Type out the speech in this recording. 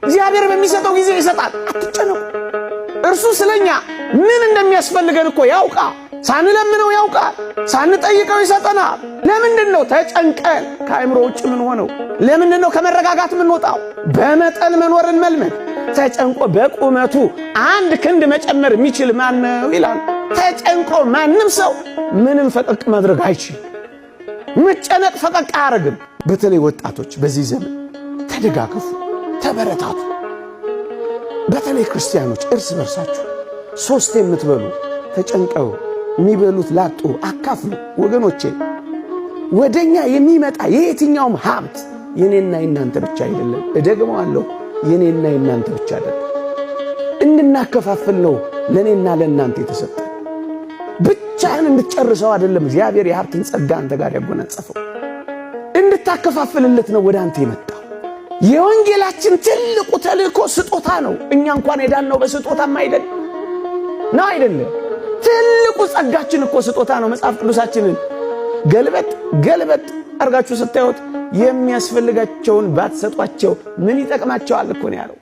እግዚአብሔር በሚሰጠው ጊዜ ይሰጣል። አትጨነቁ። እርሱ ስለኛ ምን እንደሚያስፈልገን እኮ ያውቃል። ሳንለምነው ያውቃል። ሳንጠይቀው ይሰጠናል። ለምንድነው ተጨንቀን ከአእምሮ ውጭ ምን ሆነው? ለምንድነው ከመረጋጋት ምን ወጣው? በመጠን መኖርን መልመድ። ተጨንቆ በቁመቱ አንድ ክንድ መጨመር የሚችል ማን ነው ይላል። ተጨንቆ ማንም ሰው ምንም ፈቀቅ ማድረግ አይችልም። መጨነቅ ፈቀቅ አያረግም። በተለይ ወጣቶች በዚህ ዘመን ተደጋገፉ፣ ተበረታቱ። በተለይ ክርስቲያኖች እርስ በርሳችሁ ሶስት የምትበሉ ተጨንቀው የሚበሉት ላጡ አካፍሉ። ወገኖቼ ወደኛ የሚመጣ የየትኛውም ሀብት የኔና የናንተ ብቻ አይደለም። እደግመዋለሁ፣ የኔና የናንተ ብቻ አይደለም። እንድናከፋፍል ነው ለኔና ለናንተ የተሰጠ። ብቻህን እንድትጨርሰው አይደለም እግዚአብሔር የሀብትን ጸጋ አንተ ጋር ያጎናጸፈው። እንድታከፋፍልለት ነው ወደ አንተ የመጣው። የወንጌላችን ትልቁ ተልእኮ ስጦታ ነው። እኛ እንኳን የዳነው በስጦታም አይደለም። ትልቁ ጸጋችን እኮ ስጦታ ነው። መጽሐፍ ቅዱሳችንን ገልበጥ አርጋችሁ ስታዩት የሚያስፈልጋቸውን ባትሰጧቸው ምን ይጠቅማቸዋል እኮ ነው ያለው።